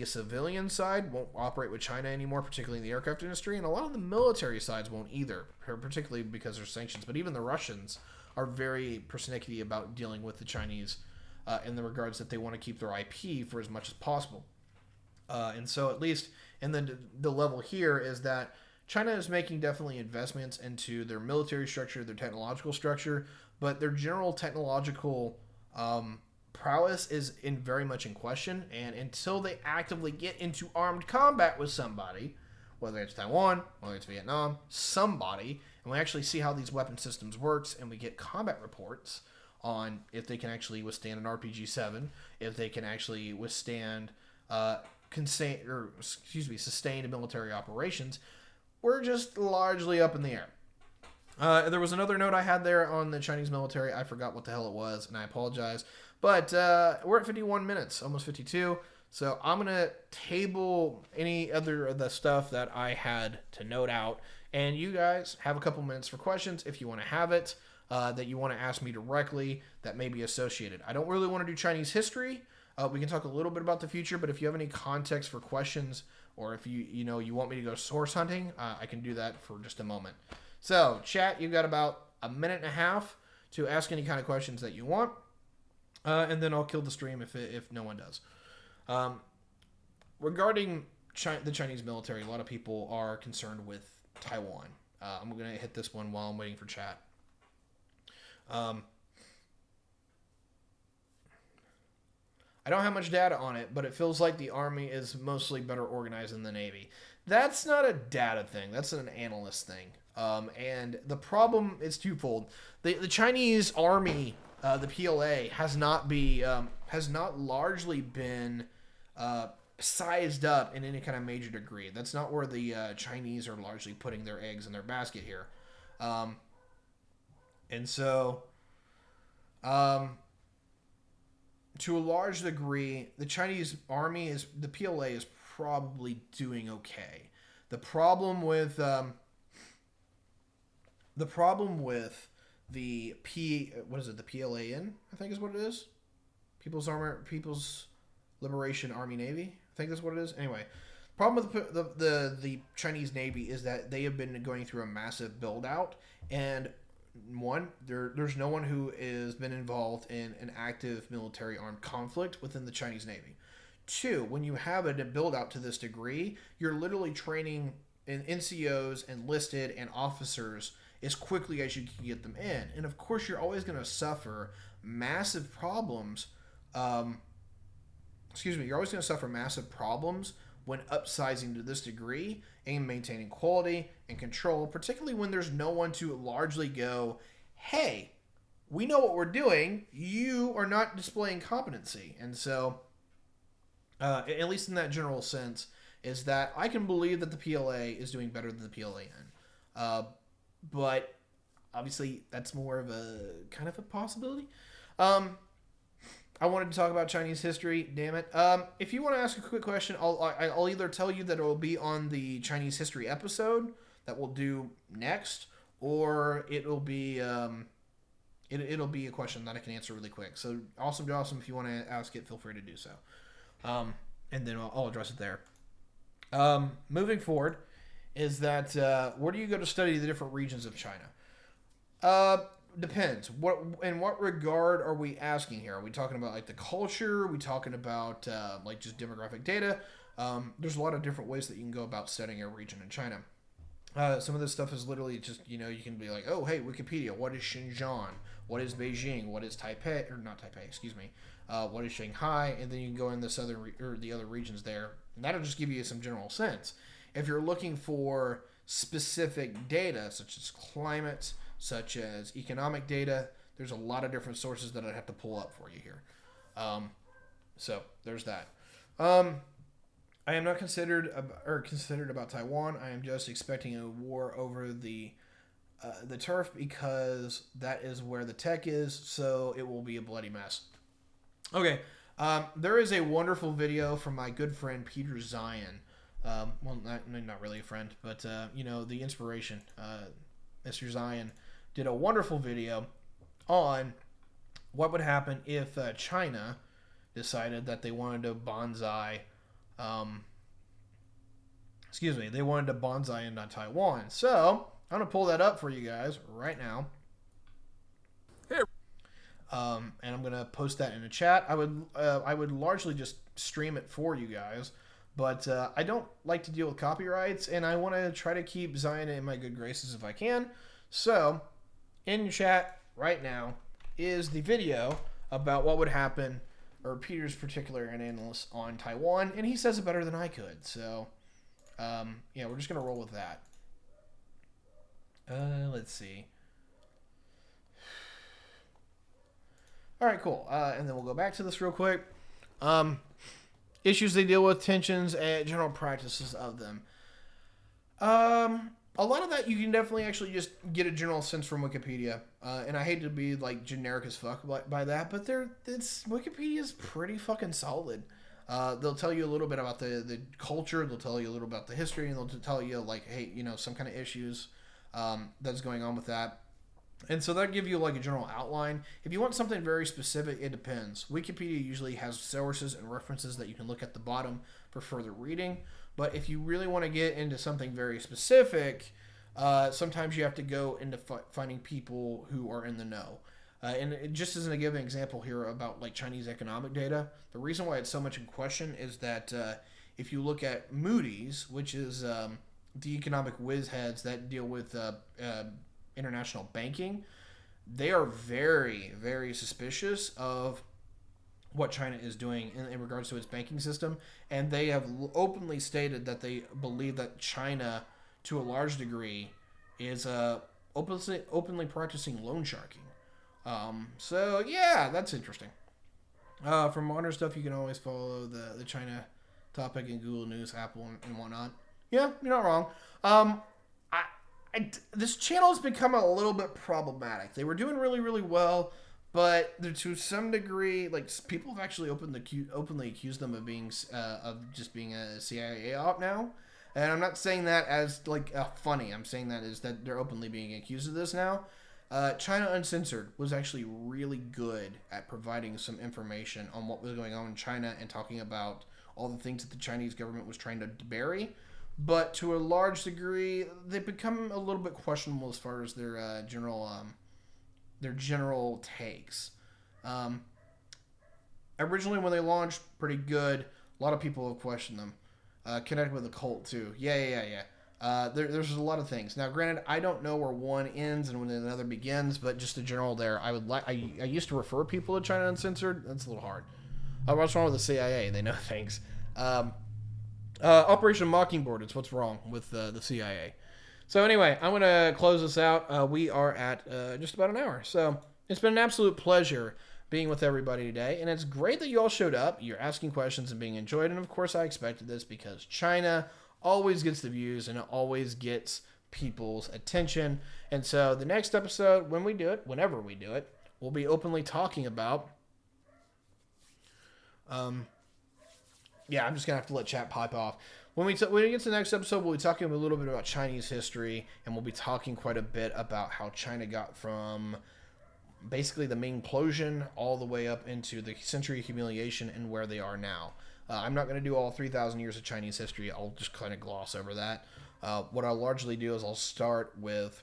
civilian side won't operate with China anymore, particularly in the aircraft industry, and a lot of the military sides won't either, particularly because there's sanctions. But even the Russians are very persnickety about dealing with the Chinese in the regards that they want to keep their IP for as much as possible. And so at least in the level here is that China is making definitely investments into their military structure, their technological structure, but their general technological prowess is very much in question. And until they actively get into armed combat with somebody, whether it's Taiwan, whether it's Vietnam, somebody, and we actually see how these weapon systems works, and we get combat reports on if they can actually withstand an RPG-7, if they can actually withstand sustained military operations, we're just largely up in the air. There was another note I had there on the Chinese military. I forgot what the hell it was, and I apologize. But we're at 51 minutes, almost 52. So I'm going to table any other of the stuff that I had to note out. And you guys have a couple minutes for questions if you want to have it, that you want to ask me directly that may be associated. I don't really want to do Chinese history. We can talk a little bit about the future, but if you have any context for questions, or if you want me to go source hunting, I can do that for just a moment. So, chat, you've got about a minute and a half to ask any kind of questions that you want, and then I'll kill the stream if no one does. Regarding the Chinese military, a lot of people are concerned with Taiwan. I'm going to hit this one while I'm waiting for chat. I don't have much data on it, but it feels like the Army is mostly better organized than the Navy. That's not a data thing. That's an analyst thing. And the problem is twofold. The Chinese Army, the PLA, has not largely been sized up in any kind of major degree. That's not where the Chinese are largely putting their eggs in their basket here. And so... to a large degree, the Chinese Army the PLA is probably doing okay. The problem with the PLAN, I think is what it is. People's Liberation Army Navy. I think that's what it is. Anyway, problem with the Chinese Navy is that they have been going through a massive build out, and one, there's no one who has been involved in an active military armed conflict within the Chinese Navy. Two, when you have a build out to this degree, you're literally training NCOs, enlisted, and officers as quickly as you can get them in. And of course, you're always going to suffer massive problems. You're always going to suffer massive problems when upsizing to this degree and maintaining quality and control, particularly when there's no one to largely go, hey, we know what we're doing, you are not displaying competency. And so, at least in that general sense, is that I can believe that the PLA is doing better than the PLAN. But obviously that's more of a kind of a possibility. I wanted to talk about Chinese history, damn it. If you want to ask a quick question, I'll either tell you that it will be on the Chinese history episode that we'll do next, or it'll be it'll be a question that I can answer really quick. So awesome, if you want to ask it, feel free to do so. And then I'll address it there. Moving forward is that where do you go to study the different regions of China? Depends. In what regard are we asking here? Are we talking about like the culture? Are we talking about like just demographic data? There's a lot of different ways that you can go about studying a region in China. Some of this stuff is literally just, you can be like, oh, hey, Wikipedia, what is Xinjiang? What is Beijing? What is Taipei? Or not Taipei, excuse me. What is Shanghai? And then you can go in the other regions there. And that'll just give you some general sense. If you're looking for specific data, such as climate, such as economic data, there's a lot of different sources that I'd have to pull up for you here. So there's that. I am not considered about Taiwan. I am just expecting a war over the turf because that is where the tech is. So it will be a bloody mess. Okay. There is a wonderful video from my good friend Peter Zion. Well, not really a friend, but the inspiration. Mr. Zion did a wonderful video on what would happen if China decided that they wanted to bonsai. They wanted to bonsai into Taiwan. So I'm gonna pull that up for you guys right now. Here. And I'm gonna post that in the chat. I would largely just stream it for you guys, but I don't like to deal with copyrights, and I want to try to keep Zion in my good graces if I can. So, in chat right now is the video about what would happen, or Peter's particular analysis on Taiwan, and he says it better than I could. So, we're just gonna roll with that. Let's see. All right, cool. And then we'll go back to this real quick. Issues they deal with, tensions, and general practices of them. A lot of that you can definitely actually just get a general sense from Wikipedia. And I hate to be like generic as fuck by that, but Wikipedia is pretty fucking solid. They'll tell you a little bit about the culture. They'll tell you a little about the history, and they'll tell you like, hey, some kind of issues that's going on with that. And so that'll give you like a general outline. If you want something very specific, it depends. Wikipedia usually has sources and references that you can look at the bottom for further reading. But if you really want to get into something very specific, sometimes you have to go into finding people who are in the know. And just as a given example here about like Chinese economic data, the reason why it's so much in question is that if you look at Moody's, which is the economic whiz heads that deal with international banking, they are very, very suspicious of what China is doing in regards to its banking system, and they have openly stated that they believe that China, to a large degree, is openly practicing loan sharking. So yeah, that's interesting. For modern stuff, you can always follow the China topic in Google News, Apple, and whatnot. Yeah, you're not wrong. This channel has become a little bit problematic. They were doing really, really well, but to some degree, like people have actually openly accused them of being just being a CIA op now. And I'm not saying that as like funny. I'm saying that is that they're openly being accused of this now. China Uncensored was actually really good at providing some information on what was going on in China and talking about all the things that the Chinese government was trying to bury. But to a large degree, they've become a little bit questionable as far as their general takes. Originally, when they launched, pretty good. A lot of people have questioned them. Connected with the cult too. Yeah. There's a lot of things. Now, granted, I don't know where one ends and when another begins, but just in general, I used to refer people to China Uncensored. That's a little hard. What's wrong with the CIA? They know things. Operation Mockingbird is what's wrong with the CIA. So anyway, I'm going to close this out. We are at just about an hour. So it's been an absolute pleasure being with everybody today. And it's great that you all showed up. You're asking questions and being enjoyed. And of course, I expected this because China always gets the views and it always gets people's attention. And so the next episode, whenever we do it, we'll be openly talking about... I'm just going to have to let chat pop off. When we get to the next episode, we'll be talking a little bit about Chinese history, and we'll be talking quite a bit about how China got from basically the Ming implosion all the way up into the century of humiliation and where they are now. I'm not going to do all 3,000 years of Chinese history. I'll just kind of gloss over that. What I'll largely do is I'll start with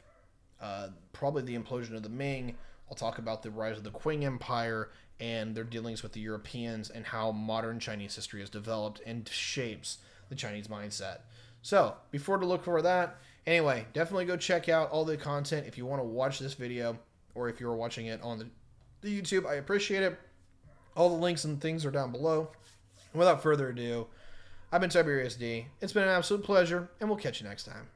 probably the implosion of the Ming. I'll talk about the rise of the Qing Empire and their dealings with the Europeans and how modern Chinese history has developed and shapes the Chinese mindset. So, be sure to look for that. Anyway, definitely go check out all the content if you want to watch this video or if you're watching it on the YouTube. I appreciate it. All the links and things are down below. And without further ado, I've been Tyberius D. It's been an absolute pleasure, and we'll catch you next time.